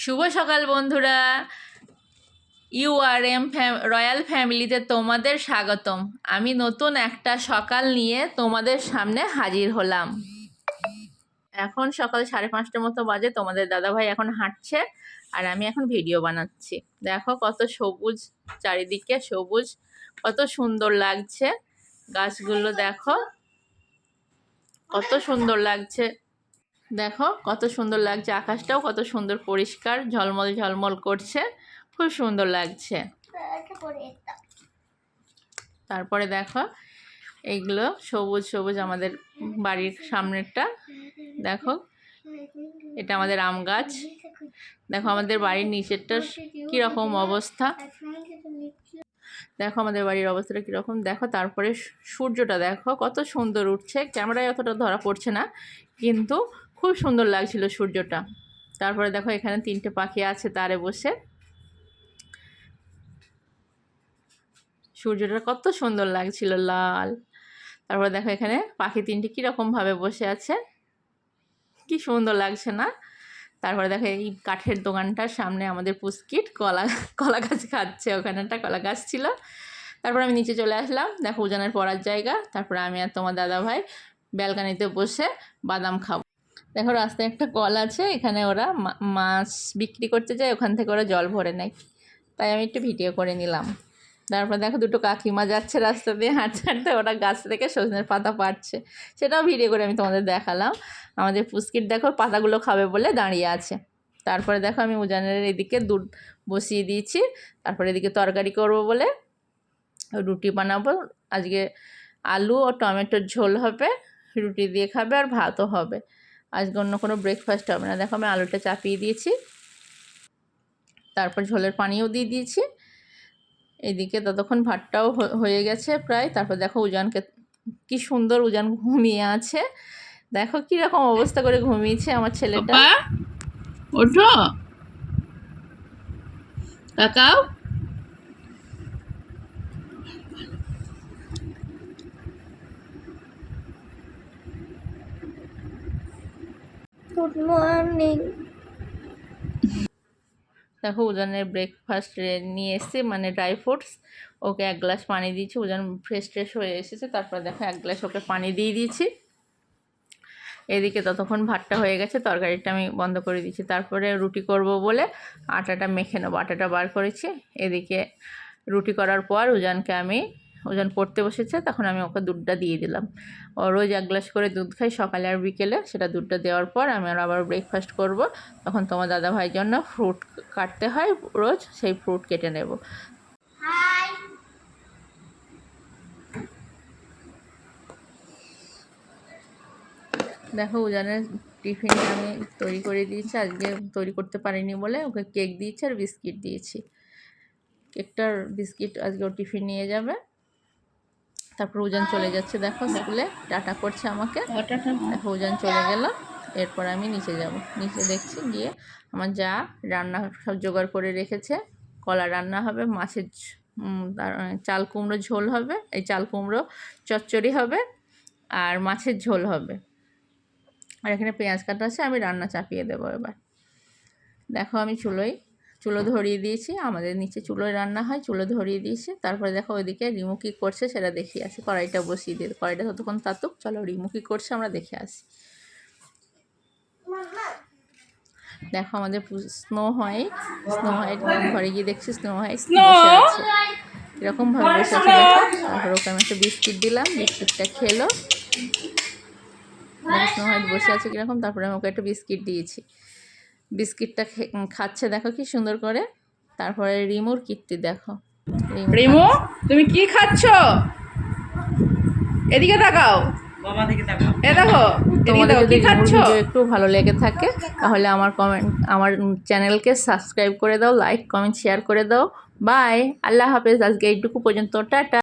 শুভ সকাল বন্ধুরা, ইউআরএম রয়্যাল ফ্যামিলিতে তোমাদের স্বাগতম। আমি নতুন একটা সকাল নিয়ে তোমাদের সামনে হাজির হলাম। এখন সকাল 5:30টার মতো বাজে। তোমাদের দাদাভাই এখন হাঁটছে আর আমি এখন ভিডিও বানাচ্ছি। দেখো কত সবুজ, চারিদিকে সবুজ, কত সুন্দর লাগছে। গাছগুলো দেখো কত সুন্দর লাগছে। দেখো কত সুন্দর লাগছে, আকাশটাও কত সুন্দর পরিষ্কার ঝলমল ঝলমল করছে, খুব সুন্দর লাগছে। তারপরে দেখো এইগুলো সবুজ সবুজ আমাদের বাড়ির সামনেরটা। দেখো এটা আমাদের আম গাছ। দেখো আমাদের বাড়ির নিচেরটা কীরকম অবস্থা, দেখো আমাদের বাড়ির অবস্থাটা কীরকম। দেখো তারপরে সূর্যটা দেখো কত সুন্দর উঠছে, ক্যামেরায় অতটা ধরা পড়ছে না কিন্তু খুব সুন্দর লাগছিল সূর্যটা। তারপরে দেখো এখানে 3টে পাখি আছে তারে বসে, সূর্যটা কত সুন্দর লাগছিল লাল। তারপরে দেখো এখানে পাখি 3টে কীরকমভাবে বসে আছে, কি সুন্দর লাগছে না। তারপরে দেখো এই কাঠের দোকানটার সামনে আমাদের পুস্কিট কলা গাছ খাচ্ছে, ওখানে একটা কলা গাছ ছিল। তারপর আমি নিচে চলে আসলাম, দেখো উজানের পড়ার জায়গা। তারপরে আমি আর তোমার দাদাভাই ব্যালকানিতে বসে বাদাম খাবো। দেখো রাস্তায় একটা কল আছে, এখানে ওরা মাছ বিক্রি করতে যায়, ওখান থেকে ওরা জল ভরে নেয়, তাই আমি একটু ভিডিও করে নিলাম। তারপর দেখো দুটো কাকিমা যাচ্ছে রাস্তা দিয়ে হাঁটতে হাঁটতে, ওরা গাছ থেকে সজনের পাতা পাড়ছে, সেটাও ভিডিও করে আমি তোমাদের দেখালাম। আমাদের পুস্কিট দেখো পাতাগুলো খাবে বলে দাঁড়িয়ে আছে। তারপরে দেখো আমি উজানের এদিকে দুধ বসিয়ে দিয়েছি। তারপরে এদিকে তরকারি করবো বলে রুটি বানাবো। আজকে আলু ও টমেটোর ঝোল হবে, রুটি দিয়ে খাবে আর ভাতও হবে। আজকে অন্য কোনো ব্রেকফাস্ট হবে না। দেখো আমি আলুটা চাপিয়ে দিয়েছি, তারপর ঝোলের পানিও দিয়ে দিয়েছি। এদিকে ততক্ষণ ভাতটাও হয়ে গেছে প্রায়। তারপর দেখো উজানকে, কি সুন্দর উজান ঘুমিয়ে আছে, দেখো কীরকম অবস্থা করে ঘুমিয়েছে আমার ছেলেটা। ওঠো তাকাও। Good morning. দেখো উজানের ব্রেকফাস্ট নিয়ে এসেছি, মানে ড্রাই ফ্রুটস। ওকে 1 গ্লাস পানি দিয়েছি, উজান ফ্রেশ হয়ে এসেছে। তারপরে দেখো 1 গ্লাস ওকে পানি দিয়ে দিয়েছি। এদিকে ততক্ষণ ভাতটা হয়ে গেছে, তরকারিটা আমি বন্ধ করে দিয়েছি। তারপরে রুটি করব বলে আটাটা মেখে নেবো, আটাটা বার করেছি। এদিকে রুটি করার পর উজান পড়তে বসেছে, তখন আমি ওকে দুধটা দিয়ে দিলাম। ও রোজ 1 গ্লাস করে দুধ খাই সকালে আর বিকেলে, সেটা দুধটা দেওয়ার পর আমি আবার ব্রেকফাস্ট করব। তখন তোমার দাদা ভাইয়ের জন্য ফ্রুট কাটতে হয় রোজ, সেই ফ্রুট কেটে নেব। দেখো উজানের টিফিন আমি তৈরি করে দিয়েছি, আজকে তৈরি করতে পারিনি বলে ওকে কেক দিয়েছি আর বিস্কিট দিয়েছি। কেকটার বিস্কিট আজকে ও টিফিন নিয়ে যাবে। তারপর উজান চলে যাচ্ছে দেখো স্কুলে, টাটা করছে আমাকে। দেখো উজান চলে গেল, এরপর আমি নিচে যাব। নিচে দেখছি গিয়ে আমার যা রান্না সব জোগাড় করে রেখেছে। কলা রান্না হবে, মাছের চাল কুমড়ো ঝোল হবে, এই চাল কুমড়ো চচ্চড়ি হবে আর মাছের ঝোল হবে। আর এখানে পেঁয়াজ কাটা আছে, আমি রান্না চাপিয়ে দেবো এবার। দেখো আমি চুলো ধরিয়ে দিয়েছি, আমাদের নিচে চুলোয় রান্না হয়, চুলো ধরিয়ে দিয়েছি। তারপরে দেখো ওইদিকে রিমু কী করছে সেটা দেখিয়ে আসি। কড়াইটা বসিয়ে দিয়ে, কড়াইটা ততক্ষণ তাতুক, চলো রিমু কী করছে আমরা দেখে আসি। দেখো আমাদের স্নো হোয়াইট ঘরে গিয়ে দেখছি স্নো হোয়াইট বসে আছে, এরকমভাবে বসে আছে দেখো। তারপর ওকে আমি একটা বিস্কিট দিলাম, বিস্কিটটা খেলো। স্নো হোয়াইট বসে আছে কীরকম। তারপরে আমি ওকে একটা বিস্কিট দিয়েছি, বিস্কিটটা খাচ্ছে দেখো কি সুন্দর করে। তারপরে রিমুর কীর্তি দেখো, রিমু তুমি কি খাচ্ছ, এদিকে তাকাও, এ দেখো। তোমাদের যদি রিমুর ভিডিও একটু ভালো লেগে থাকে তাহলে আমার চ্যানেলকে সাবস্ক্রাইব করে দাও, লাইক কমেন্ট শেয়ার করে দাও। বাই, আল্লাহ হাফেজ। আজকে এইটুকু পর্যন্ত, টাটা।